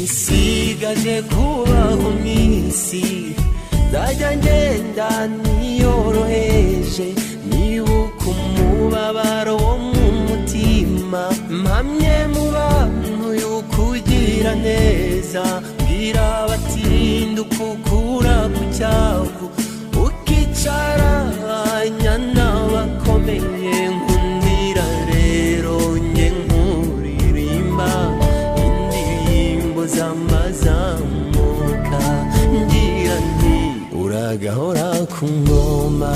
nsigaje kubaho mw'isi nzajya ngenda niyoroheje nibuka umubabaro wo mu mutima mpamye mu bantu y'ukugira neza mbwira abatinda ukukura ku cyavu ukicaranya n'abakomeye nkundira rero nge nkuririmba indirimbo z'amazamuka ngira nti uragahora ku ngoma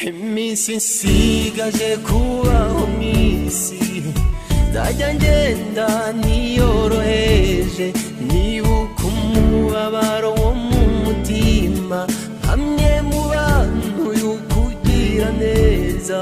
iminsi nsigaje kubaho mw'isi nzajya ngenda niyoroheje nibuka umubabaro wo mu mutima hamwe mu bantu y'ukugira neza